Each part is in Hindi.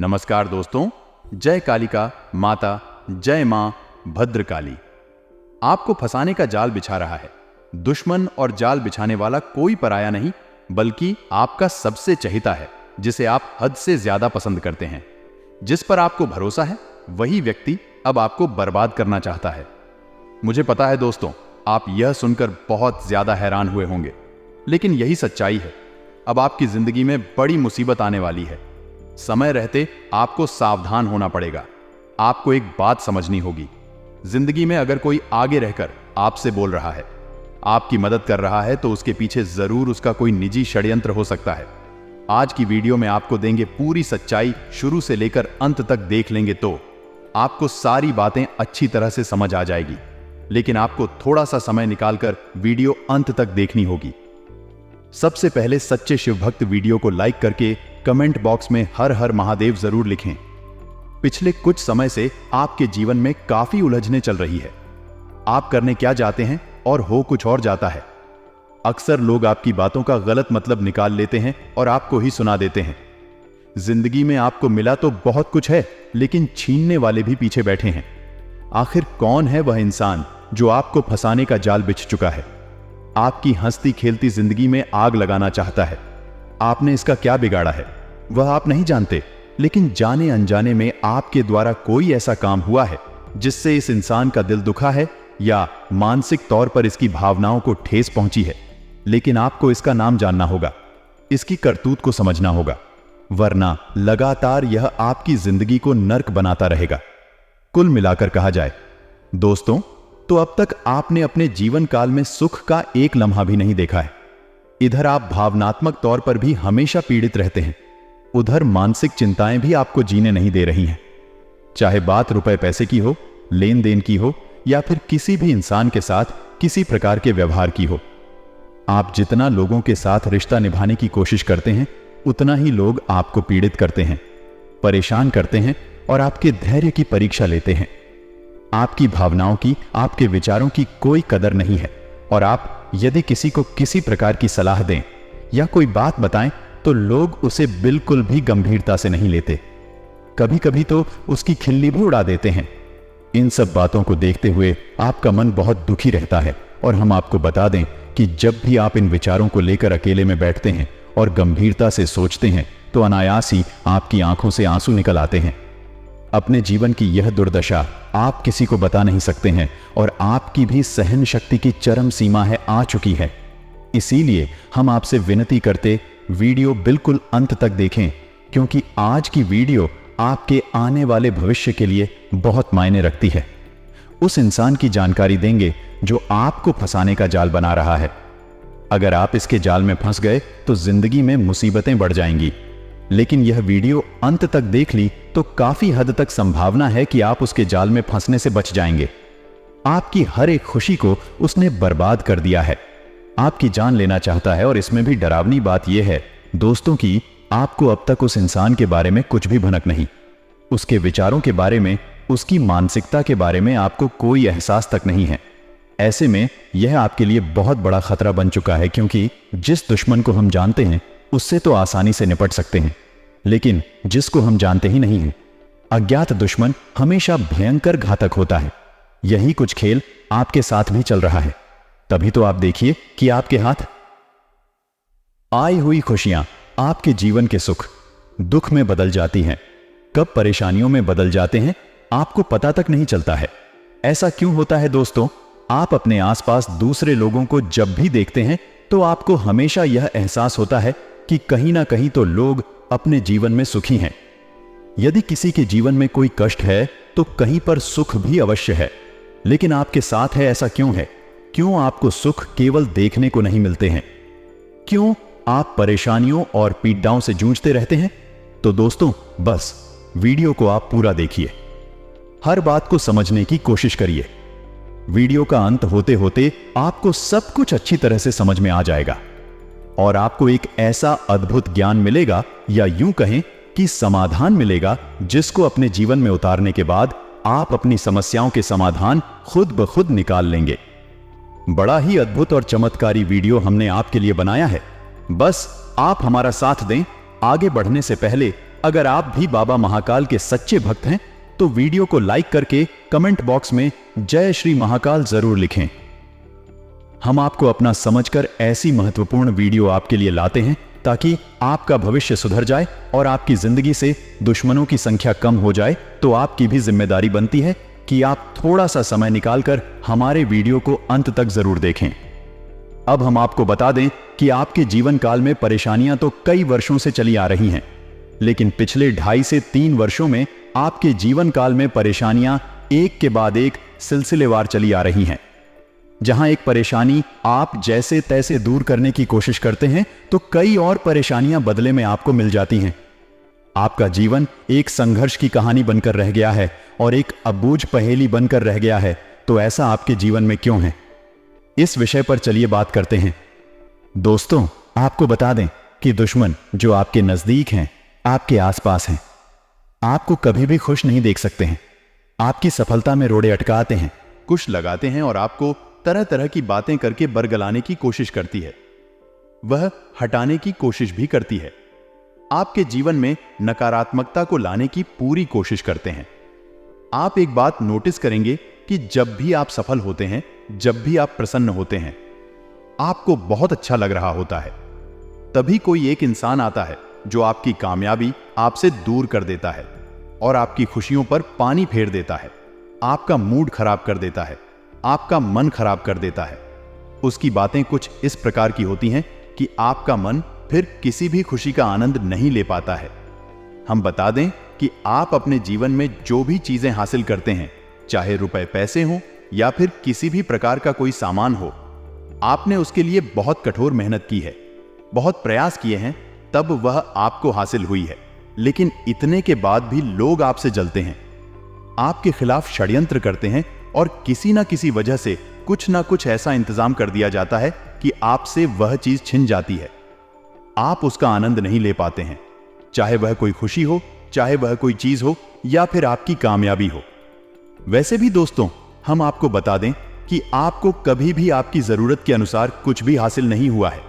नमस्कार दोस्तों, जय कालिका माता, जय मां भद्रकाली। आपको फंसाने का जाल बिछा रहा है। दुश्मन और जाल बिछाने वाला कोई पराया नहीं, बल्कि आपका सबसे चहेता है, जिसे आप हद से ज्यादा पसंद करते हैं। जिस पर आपको भरोसा है, वही व्यक्ति अब आपको बर्बाद करना चाहता है। मुझे पता है दोस्तों, आप यह सुनकर बहुत ज्यादा हैरान हुए होंगे, लेकिन यही सच्चाई है। अब आपकी जिंदगी में बड़ी मुसीबत आने वाली है। समय रहते आपको सावधान होना पड़ेगा। आपको एक बात समझनी होगी, जिंदगी में अगर कोई आगे रहकर आपसे बोल रहा है, आपकी मदद कर रहा है, तो उसके पीछे जरूर उसका कोई निजी षड्यंत्र हो सकता है। आज की वीडियो में आपको देंगे पूरी सच्चाई, शुरू से लेकर अंत तक देख लेंगे तो आपको सारी बातें अच्छी तरह से समझ आ जाएगी। लेकिन आपको थोड़ा सा समय निकालकर वीडियो अंत तक देखनी होगी। सबसे पहले सच्चे शिव भक्त वीडियो को लाइक करके कमेंट बॉक्स में हर हर महादेव जरूर लिखें। पिछले कुछ समय से आपके जीवन में काफी उलझने चल रही है। आप करने क्या चाहते हैं और हो कुछ और जाता है। अक्सर लोग आपकी बातों का गलत मतलब निकाल लेते हैं और आपको ही सुना देते हैं। जिंदगी में आपको मिला तो बहुत कुछ है, लेकिन छीनने वाले भी पीछे बैठे हैं। आखिर कौन है वह इंसान जो आपको फंसाने का जाल बिछ चुका है, आपकी हंसती खेलती जिंदगी में आग लगाना चाहता है? आपने इसका क्या बिगाड़ा है, वह आप नहीं जानते, लेकिन जाने अनजाने में आपके द्वारा कोई ऐसा काम हुआ है जिससे इस इंसान का दिल दुखा है या मानसिक तौर पर इसकी भावनाओं को ठेस पहुंची है। लेकिन आपको इसका नाम जानना होगा, इसकी करतूत को समझना होगा, वरना लगातार यह आपकी जिंदगी को नर्क बनाता रहेगा। कुल मिलाकर कहा जाए दोस्तों, तो अब तक आपने अपने जीवन काल में सुख का एक लम्हा भी नहीं देखा है। इधर आप भावनात्मक तौर पर भी हमेशा पीड़ित रहते हैं, उधर मानसिक चिंताएं भी आपको जीने नहीं दे रही हैं। चाहे बात रुपए पैसे की हो, लेन देन की हो, या फिर किसी भी इंसान के साथ किसी प्रकार के व्यवहार की हो। आप जितना लोगों के साथ रिश्ता निभाने की कोशिश करते हैं, उतना ही लोग आपको पीड़ित करते हैं, परेशान करते हैं और आपके धैर्य की परीक्षा लेते हैं। आपकी भावनाओं की, आपके विचारों की कोई कदर नहीं है, और आप यदि किसी को किसी प्रकार की सलाह दें या कोई बात बताएं तो लोग उसे बिल्कुल भी गंभीरता से नहीं लेते। कभी कभी तो उसकी खिल्ली भी उड़ा देते हैं। इन सब बातों को देखते हुए आपका मन बहुत दुखी रहता है, और हम आपको बता दें कि जब भी आप इन विचारों को लेकर अकेले में बैठते हैं और गंभीरता से सोचते हैं, तो अनायास ही आपकी आंखों से आंसू निकल आते हैं। अपने जीवन की यह दुर्दशा आप किसी को बता नहीं सकते हैं, और आपकी भी सहन शक्ति की चरम सीमा आ चुकी है। इसीलिए हम आपसे विनती करते वीडियो बिल्कुल अंत तक देखें, क्योंकि आज की वीडियो आपके आने वाले भविष्य के लिए बहुत मायने रखती है। उस इंसान की जानकारी देंगे जो आपको फंसाने का जाल बना रहा है। अगर आप इसके जाल में फंस गए तो जिंदगी में मुसीबतें बढ़ जाएंगी। लेकिन यह वीडियो अंत तक देख ली तो काफी हद तक संभावना है कि आप उसके जाल में फंसने से बच जाएंगे। आपकी हर एक खुशी को उसने बर्बाद कर दिया है, आपकी जान लेना चाहता है। और इसमें भी डरावनी बात यह है दोस्तों कि आपको अब तक उस इंसान के बारे में कुछ भी भनक नहीं, उसके विचारों के बारे में, उसकी मानसिकता के बारे में आपको कोई एहसास तक नहीं है। ऐसे में यह आपके लिए बहुत बड़ा खतरा बन चुका है, क्योंकि जिस दुश्मन को हम जानते हैं उससे तो आसानी से निपट सकते हैं, लेकिन जिसको हम जानते ही नहीं हैं, अज्ञात दुश्मन हमेशा भयंकर घातक होता है। यही कुछ खेल आपके साथ भी चल रहा है। तभी तो आप देखिए कि आपके हाथ आई हुई खुशियां आपके जीवन के सुख दुख में बदल जाती हैं, कब परेशानियों में बदल जाते हैं आपको पता तक नहीं चलता है। ऐसा क्यों होता है दोस्तों? आप अपने आसपास दूसरे लोगों को जब भी देखते हैं तो आपको हमेशा यह एहसास होता है कि कहीं ना कहीं तो लोग अपने जीवन में सुखी हैं। यदि किसी के जीवन में कोई कष्ट है तो कहीं पर सुख भी अवश्य है, लेकिन आपके साथ है ऐसा क्यों है? क्यों आपको सुख केवल देखने को नहीं मिलते हैं? क्यों आप परेशानियों और पीड़ाओं से जूझते रहते हैं? तो दोस्तों, बस वीडियो को आप पूरा देखिए, हर बात को समझने की कोशिश करिए। वीडियो का अंत होते होते आपको सब कुछ अच्छी तरह से समझ में आ जाएगा, और आपको एक ऐसा अद्भुत ज्ञान मिलेगा, या यूं कहें कि समाधान मिलेगा, जिसको अपने जीवन में उतारने के बाद आप अपनी समस्याओं के समाधान खुद ब खुद निकाल लेंगे। बड़ा ही अद्भुत और चमत्कारी वीडियो हमने आपके लिए बनाया है। बस आप हमारा साथ दें। आगे बढ़ने से पहले अगर आप भी बाबा महाकाल के सच्चे भक्त हैं तो वीडियो को लाइक करके कमेंट बॉक्स में जय श्री महाकाल जरूर लिखें। हम आपको अपना समझकर ऐसी महत्वपूर्ण वीडियो आपके लिए लाते हैं ताकि आपका भविष्य सुधर जाए और आपकी जिंदगी से दुश्मनों की संख्या कम हो जाए। तो आपकी भी जिम्मेदारी बनती है कि आप थोड़ा सा समय निकालकर हमारे वीडियो को अंत तक जरूर देखें। अब हम आपको बता दें कि आपके जीवन काल में परेशानियां तो कई वर्षों से चली आ रही हैं, लेकिन पिछले 2.5 से 3 वर्षों में आपके जीवन काल में परेशानियां एक के बाद एक सिलसिलेवार चली आ रही हैं। जहां एक परेशानी आप जैसे तैसे दूर करने की कोशिश करते हैं तो कई और परेशानियां बदले में आपको मिल जाती हैं। आपका जीवन एक संघर्ष की कहानी बनकर रह गया है और एक अबूझ पहेली बनकर रह गया है। तो ऐसा आपके जीवन में क्यों है? इस विषय पर चलिए बात करते हैं। दोस्तों, आपको बता दें कि दुश्मन जो आपके नजदीक हैं, आपके आसपास हैं, आपको कभी भी खुश नहीं देख सकते हैं। आपकी सफलता में रोड़े अटकाते हैं, कुछ लगाते हैं और आपको तरह तरह की बातें करके बरगलाने की कोशिश करती है। वह हटाने की कोशिश भी करती है। आपके जीवन में नकारात्मकता को लाने की पूरी कोशिश करते हैं। आप एक बात नोटिस करेंगे कि जब भी आप सफल होते हैं, जब भी आप प्रसन्न होते हैं, आपको बहुत अच्छा लग रहा होता है। तभी कोई एक इंसान आता है जो आपकी कामयाबी आपसे दूर कर देता है और आपकी खुशियों पर पानी फेर देता है, आपका मूड खराब कर देता है, आपका मन खराब कर देता है। उसकी बातें कुछ इस प्रकार की होती हैं कि आपका मन फिर किसी भी खुशी का आनंद नहीं ले पाता है। हम बता दें कि आप अपने जीवन में जो भी चीजें हासिल करते हैं, चाहे रुपए पैसे हो या फिर किसी भी प्रकार का कोई सामान हो, आपने उसके लिए बहुत कठोर मेहनत की है, बहुत प्रयास किए हैं, तब वह आपको हासिल हुई है। लेकिन इतने के बाद भी लोग आपसे जलते हैं, आपके खिलाफ षड्यंत्र करते हैं और किसी ना किसी वजह से कुछ ना कुछ ऐसा इंतजाम कर दिया जाता है कि आपसे वह चीज छिन जाती है। आप उसका आनंद नहीं ले पाते हैं, चाहे वह कोई खुशी हो, चाहे वह कोई चीज हो या फिर आपकी कामयाबी हो। वैसे भी दोस्तों, हम आपको बता दें कि आपको कभी भी आपकी जरूरत के अनुसार कुछ भी हासिल नहीं हुआ है,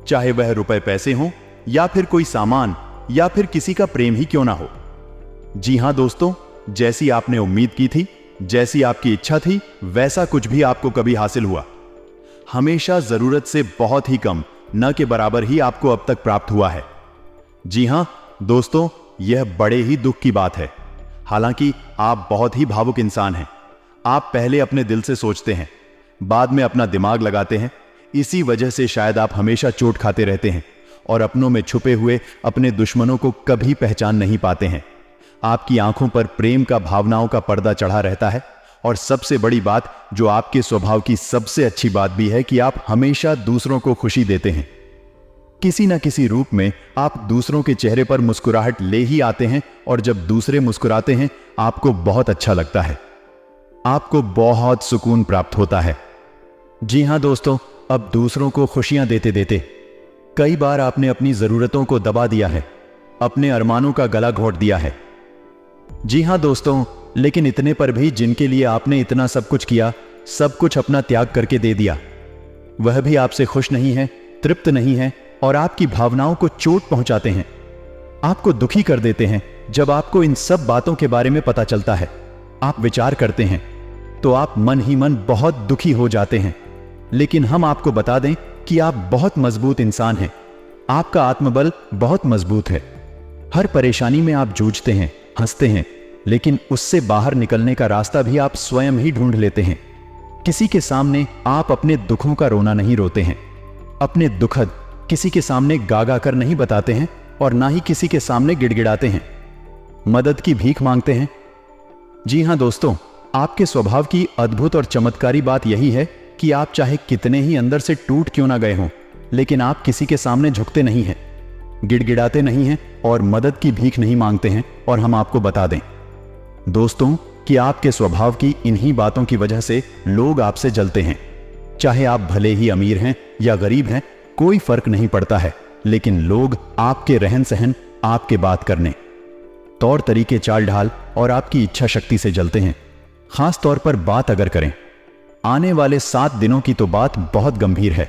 चाहे वह रुपए पैसे हो या फिर कोई सामान या फिर किसी का प्रेम ही क्यों ना हो। जी हां दोस्तों, जैसी आपने उम्मीद की थी, जैसी आपकी इच्छा थी, वैसा कुछ भी आपको कभी हासिल हुआ? हमेशा जरूरत से बहुत ही कम, न के बराबर ही आपको अब तक प्राप्त हुआ है। जी हां दोस्तों, यह बड़े ही दुख की बात है। हालांकि आप बहुत ही भावुक इंसान हैं। आप पहले अपने दिल से सोचते हैं, बाद में अपना दिमाग लगाते हैं। इसी वजह से शायद आप हमेशा चोट खाते रहते हैं और अपनों में छुपे हुए अपने दुश्मनों को कभी पहचान नहीं पाते हैं। आपकी आंखों पर प्रेम का, भावनाओं का पर्दा चढ़ा रहता है। और सबसे बड़ी बात, जो आपके स्वभाव की सबसे अच्छी बात भी है, कि आप हमेशा दूसरों को खुशी देते हैं। किसी न किसी रूप में आप दूसरों के चेहरे पर मुस्कुराहट ले ही आते हैं और जब दूसरे मुस्कुराते हैं आपको बहुत अच्छा लगता है, आपको बहुत सुकून प्राप्त होता है। जी हां दोस्तों, अब दूसरों को खुशियां देते देते कई बार आपने अपनी जरूरतों को दबा दिया है, अपने अरमानों का गला घोंट दिया है। जी हां दोस्तों, लेकिन इतने पर भी जिनके लिए आपने इतना सब कुछ किया, सब कुछ अपना त्याग करके दे दिया, वह भी आपसे खुश नहीं है, तृप्त नहीं है और आपकी भावनाओं को चोट पहुंचाते हैं, आपको दुखी कर देते हैं। जब आपको इन सब बातों के बारे में पता चलता है, आप विचार करते हैं, तो आप मन ही मन बहुत दुखी हो जाते हैं। लेकिन हम आपको बता दें कि आप बहुत मजबूत इंसान हैं, आपका आत्मबल बहुत मजबूत है। हर परेशानी में आप जूझते हैं, हंसते हैं, लेकिन उससे बाहर निकलने का रास्ता भी आप स्वयं ही ढूंढ लेते हैं। किसी के सामने आप अपने दुखों का रोना नहीं रोते हैं, अपने दुखद किसी के सामने गागा कर नहीं बताते हैं और ना ही किसी के सामने गिड़गिड़ाते हैं, मदद की भीख मांगते हैं। जी हां दोस्तों, आपके स्वभाव की अद्भुत और चमत्कारी बात यही है कि आप चाहे कितने ही अंदर से टूट क्यों ना गए हों, लेकिन आप किसी के सामने झुकते नहीं हैं, गिड़गिड़ाते नहीं हैं और मदद की भीख नहीं मांगते हैं। और हम आपको बता दें दोस्तों कि आपके स्वभाव की इन्हीं बातों की वजह से लोग आपसे जलते हैं। चाहे आप भले ही अमीर हैं या गरीब हैं, कोई फर्क नहीं पड़ता है, लेकिन लोग आपके रहन सहन, आपके बात करने, तौर तरीके, चाल ढाल और आपकी इच्छा शक्ति से जलते हैं। खास तौर पर बात अगर करें, आने वाले 7 दिनों की तो बात बहुत गंभीर है।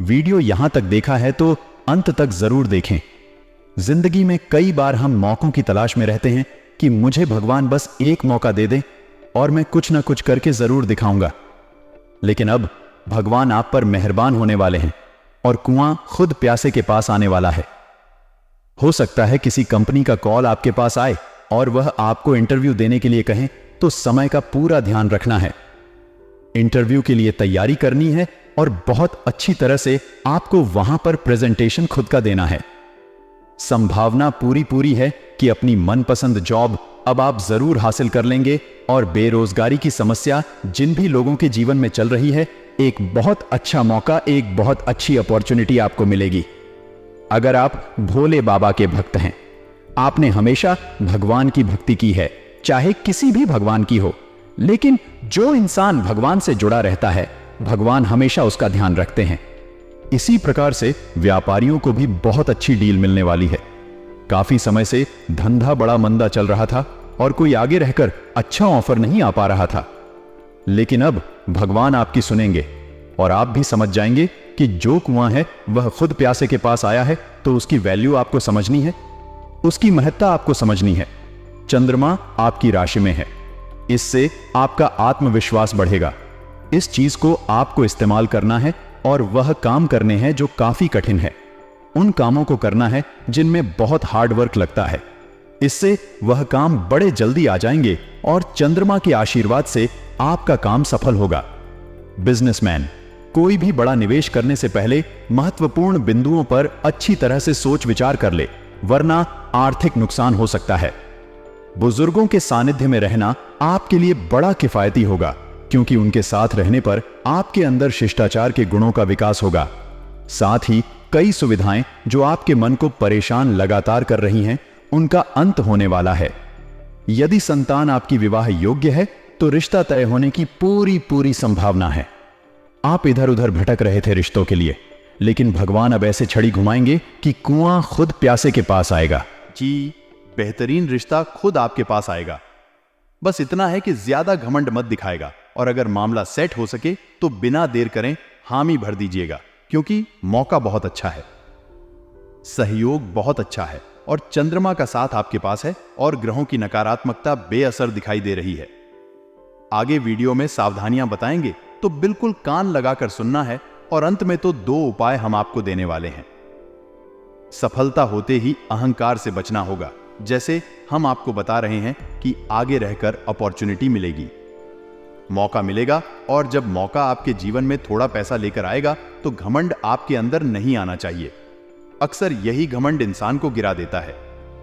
वीडियो यहां तक देखा है तो अंत तक जरूर देखें। जिंदगी में कई बार हम मौकों की तलाश में रहते हैं कि मुझे भगवान बस एक मौका दे दे और मैं कुछ ना कुछ करके जरूर दिखाऊंगा। लेकिन अब भगवान आप पर मेहरबान होने वाले हैं और कुआं खुद प्यासे के पास आने वाला है। हो सकता है किसी कंपनी का कॉल आपके पास आए और वह आपको इंटरव्यू देने के लिए कहें, तो समय का पूरा ध्यान रखना है। इंटरव्यू के लिए तैयारी करनी है और बहुत अच्छी तरह से आपको वहां पर प्रेजेंटेशन खुद का देना है। संभावना पूरी है कि अपनी मनपसंद जॉब अब आप जरूर हासिल कर लेंगे और बेरोजगारी की समस्या जिन भी लोगों के जीवन में चल रही है, एक बहुत अच्छा मौका, एक बहुत अच्छी अपॉर्चुनिटी आपको मिलेगी। अगर आप भोले बाबा के भक्त हैं, आपने हमेशा भगवान की भक्ति की है, चाहे किसी भी भगवान की हो, लेकिन जो इंसान भगवान से जुड़ा रहता है, भगवान हमेशा उसका ध्यान रखते हैं। इसी प्रकार से व्यापारियों को भी बहुत अच्छी डील मिलने वाली है। काफी समय से धंधा बड़ा मंदा चल रहा था और कोई आगे रहकर अच्छा ऑफर नहीं आ पा रहा था, लेकिन अब भगवान आपकी सुनेंगे और आप भी समझ जाएंगे कि जो कुआं है वह खुद प्यासे के पास आया है, तो उसकी वैल्यू आपको समझनी है, उसकी महत्ता आपको समझनी है। चंद्रमा आपकी राशि में है, इससे आपका आत्मविश्वास बढ़ेगा। इस चीज को आपको इस्तेमाल करना है और वह काम करने हैं जो काफी कठिन है। उन कामों को करना है जिनमें बहुत हार्ड वर्क लगता है। इससे वह काम बड़े जल्दी आ जाएंगे और चंद्रमा के आशीर्वाद से आपका काम सफल होगा। बिजनेसमैन, कोई भी बड़ा निवेश करने से पहले महत्वपूर्ण बिंदुओं पर अच्छी तरह से सोच विचार कर ले, वरना आर्थिक नुकसान हो सकता है। बुजुर्गों के सानिध्य में रहना आपके लिए बड़ा किफायती होगा, क्योंकि उनके साथ रहने पर आपके अंदर शिष्टाचार के गुणों का विकास होगा। साथ ही कई सुविधाएं जो आपके मन को परेशान लगातार कर रही हैं, उनका अंत होने वाला है। यदि संतान आपकी विवाह योग्य है तो रिश्ता तय होने की पूरी संभावना है। आप इधर उधर भटक रहे थे रिश्तों के लिए, लेकिन भगवान अब ऐसे छड़ी घुमाएंगे कि कुआं खुद प्यासे के पास आएगा। जी, बेहतरीन रिश्ता खुद आपके पास आएगा। बस इतना है कि ज्यादा घमंड मत दिखाएगा, और अगर मामला सेट हो सके तो बिना देर करें हामी भर दीजिएगा, क्योंकि मौका बहुत अच्छा है, सहयोग बहुत अच्छा है और चंद्रमा का साथ आपके पास है और ग्रहों की नकारात्मकता बेअसर दिखाई दे रही है। आगे वीडियो में सावधानियां बताएंगे, तो बिल्कुल कान लगाकर सुनना है। और अंत में तो 2 उपाय हम आपको देने वाले हैं। सफलता होते ही अहंकार से बचना होगा, जैसे हम आपको बता रहे हैं कि आगे रहकर अपॉर्चुनिटी मिलेगी, मौका मिलेगा, और जब मौका आपके जीवन में थोड़ा पैसा लेकर आएगा तो घमंड आपके अंदर नहीं आना चाहिए। अक्सर यही घमंड इंसान को गिरा देता है।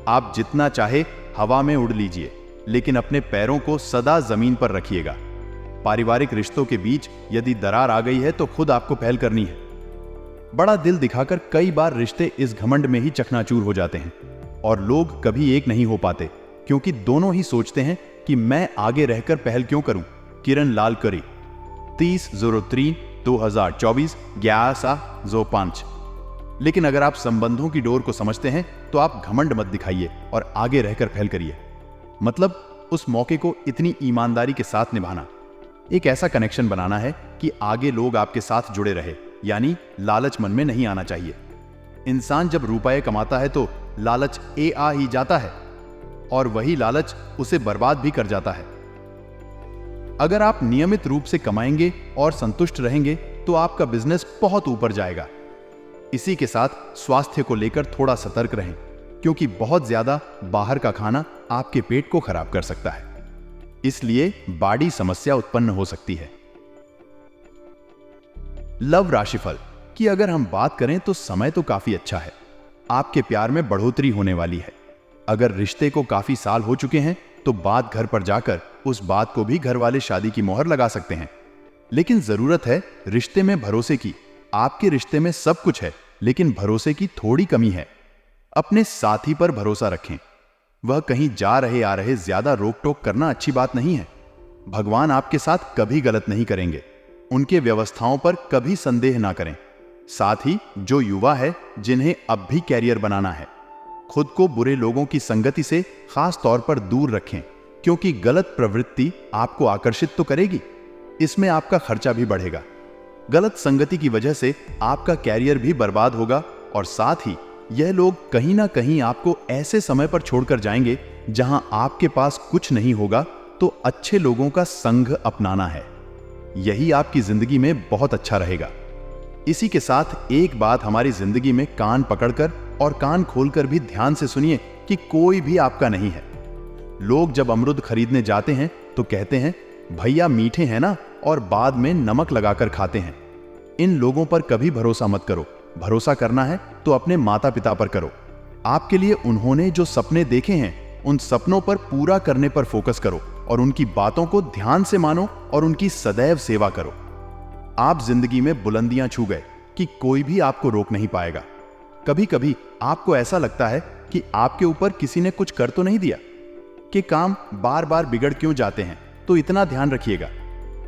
आप जितना चाहे हवा में उड़ लीजिए, लेकिन अपने पैरों को सदा जमीन पर रखिएगा। पारिवारिक रिश्तों के बीच यदि दरार आ गई है तो खुद आपको पहल करनी है। बड़ा दिल दिखाकर कई बार रिश्ते इस घमंड में ही चकनाचूर हो जाते हैं और लोग कभी एक नहीं हो पाते, क्योंकि दोनों ही सोचते हैं कि मैं आगे रहकर पहल क्यों करूं। किरण लाल करी, 30/03/2024, 11/05। लेकिन अगर आप संबंधों की डोर को समझते हैं तो आप घमंड मत दिखाइए और आगे रहकर पहल करिए। मतलब उस मौके को इतनी ईमानदारी के साथ निभाना, एक ऐसा कनेक्शन बनाना है कि आगे लोग आपके साथ जुड़े रहे, यानी लालच मन में नहीं आना चाहिए। इंसान जब रुपए कमाता है तो लालच आ ही जाता है और वही लालच उसे बर्बाद भी कर जाता है। अगर आप नियमित रूप से कमाएंगे और संतुष्ट रहेंगे तो आपका बिजनेस बहुत ऊपर जाएगा। इसी के साथ स्वास्थ्य को लेकर थोड़ा सतर्क रहें, क्योंकि बहुत ज्यादा बाहर का खाना आपके पेट को खराब कर सकता है, इसलिए बड़ी समस्या उत्पन्न हो सकती है। लव राशिफल की अगर हम बात करें तो समय तो काफी अच्छा है। आपके प्यार में बढ़ोतरी होने वाली है। अगर रिश्ते को काफी साल हो चुके हैं तो बात घर पर जाकर उस बात को भी घर वाले शादी की मोहर लगा सकते हैं। लेकिन जरूरत है रिश्ते में भरोसे की। आपके रिश्ते में सब कुछ है, लेकिन भरोसे की थोड़ी कमी है। अपने साथी पर भरोसा रखें। वह कहीं जा रहे आ रहे ज्यादा रोक टोक करना अच्छी बात नहीं है। भगवान आपके साथ कभी गलत नहीं करेंगे। उनके व्यवस्थाओं पर कभी संदेह ना करें। साथ ही जो युवा है जिन्हें अब भी कैरियर बनाना है, खुद को बुरे लोगों की संगति से खास तौर पर दूर रखें, क्योंकि गलत प्रवृत्ति आपको आकर्षित तो करेगी, इसमें आपका खर्चा भी बढ़ेगा। गलत संगति की वजह से आपका कैरियर भी बर्बाद होगा और साथ ही यह लोग कहीं ना कहीं आपको ऐसे समय पर छोड़कर जाएंगे जहां आपके पास कुछ नहीं होगा, तो अच्छे लोगों का संग अपनाना है। यही आपकी जिंदगी में बहुत अच्छा रहेगा। इसी के साथ एक बात हमारी जिंदगी में कान पकड़कर और कान खोलकर भी ध्यान से सुनिए कि कोई भी आपका नहीं है। लोग जब अमरूद खरीदने जाते हैं तो कहते हैं भैया मीठे हैं ना, और बाद में नमक लगाकर खाते हैं। इन लोगों पर कभी भरोसा मत करो। भरोसा करना है तो अपने माता पिता पर करो। आपके लिए उन्होंने जो सपने देखे हैं उन सपनों पर पूरा करने पर फोकस करो और उनकी बातों को ध्यान से मानो और उनकी सदैव सेवा करो। आप जिंदगी में बुलंदियां छू गए कि कोई भी आपको रोक नहीं पाएगा। कभी कभी आपको ऐसा लगता है कि आपके ऊपर किसी ने कुछ कर तो नहीं दिया, कि काम बार बार बिगड़ क्यों जाते हैं। तो इतना ध्यान रखिएगा,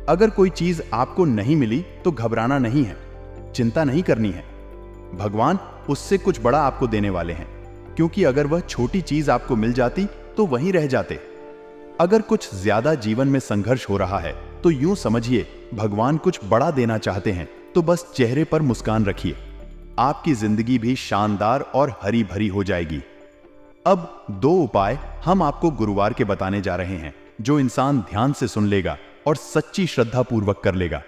अगर कोई चीज आपको नहीं मिली तो घबराना नहीं है, चिंता नहीं करनी है। भगवान उससे कुछ बड़ा आपको देने वाले हैं, क्योंकि अगर वह छोटी चीज आपको मिल जाती तो वहीं रह जाते। अगर कुछ ज्यादा जीवन में संघर्ष हो रहा है तो यूं समझिए भगवान कुछ बड़ा देना चाहते हैं, तो बस चेहरे पर मुस्कान रखिए। आपकी जिंदगी भी शानदार और हरी भरी हो जाएगी। अब 2 उपाय हम आपको गुरुवार के बताने जा रहे हैं, जो इंसान ध्यान से सुन लेगा और सच्ची श्रद्धा पूर्वक कर लेगा,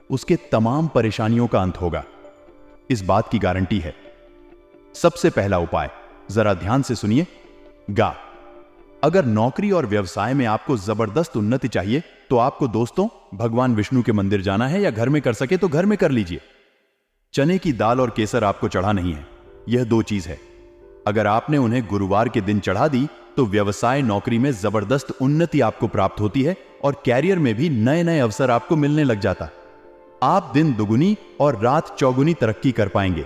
उसके तमाम परेशानियों का अंत होगा। इस बात की गारंटी है। सबसे पहला उपाय, जरा ध्यान से सुनिए। गा। अगर नौकरी और व्यवसाय में आपको जबरदस्त उन्नति चाहिए तो आपको दोस्तों भगवान विष्णु के मंदिर जाना है, या घर में कर सके तो घर में कर लीजिए। चने की दाल और केसर आपको चढ़ा नहीं है, यह 2 चीज है। अगर आपने उन्हें गुरुवार के दिन चढ़ा दी तो व्यवसाय नौकरी में जबरदस्त उन्नति आपको प्राप्त होती है और कैरियर में भी नए नए अवसर आपको मिलने लग जाता। आप दिन दुगुनी और रात चौगुनी तरक्की कर पाएंगे।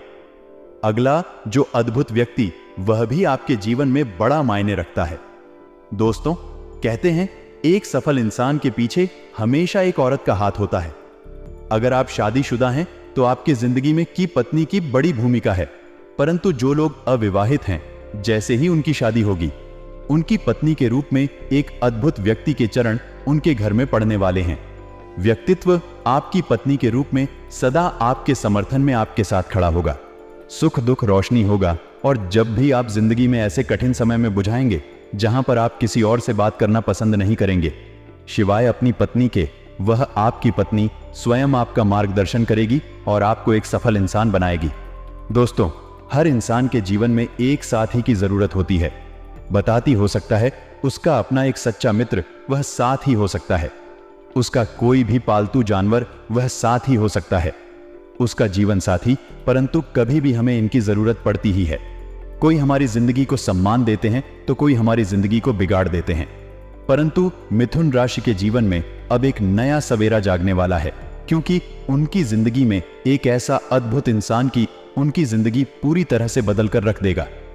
अगला जो अद्भुत व्यक्ति, वह भी आपके जीवन में बड़ा मायने रखता है। दोस्तों, कहते हैं एक सफल इंसान के पीछे हमेशा एक औरत का हाथ होता है। अगर आप शादीशुदा हैं तो आपकी जिंदगी में की पत्नी की बड़ी भूमिका है, परंतु जो लोग अविवाहित हैं, जैसे ही उनकी शादी होगी, उनकी पत्नी के रूप में एक अद्भुत व्यक्ति के चरण उनके घर में पड़ने वाले हैं। व्यक्तित्व आपकी पत्नी के रूप में सदा आपके समर्थन में आपके साथ खड़ा होगा। सुख दुख रोशनी होगा, और जब भी आप जिंदगी में ऐसे कठिन समय में बुझाएंगे जहां पर आप किसी और से बात करना पसंद नहीं करेंगे, शिवाय अपनी पत्नी के, वह आपकी पत्नी स्वयं आपका मार्गदर्शन करेगी और आपको एक सफल इंसान बनाएगी। दोस्तों, हर इंसान के जीवन में एक साथी की जरूरत होती है। बताती हो सकता है उसका अपना एक सच्चा मित्र, वह साथ ही हो सकता है। उसका कोई भी पालतू जानवर, वह साथ ही हो सकता है। उसका जीवन साथी, परंतु कभी भी हमें इनकी जरूरत पड़ती ही है। कोई हमारी जिंदगी को सम्मान देते हैं तो कोई हमारी जिंदगी को बिगाड़ देते हैं। परंतु मिथुन राशि के जीवन में अब एक नया सवेरा जागने वाला है, क्योंकि उनकी जिंदगी में एक ऐसा अद्भुत इंसान की उनकी जिंदगी पूरी तरह से बदल कर रख देगा।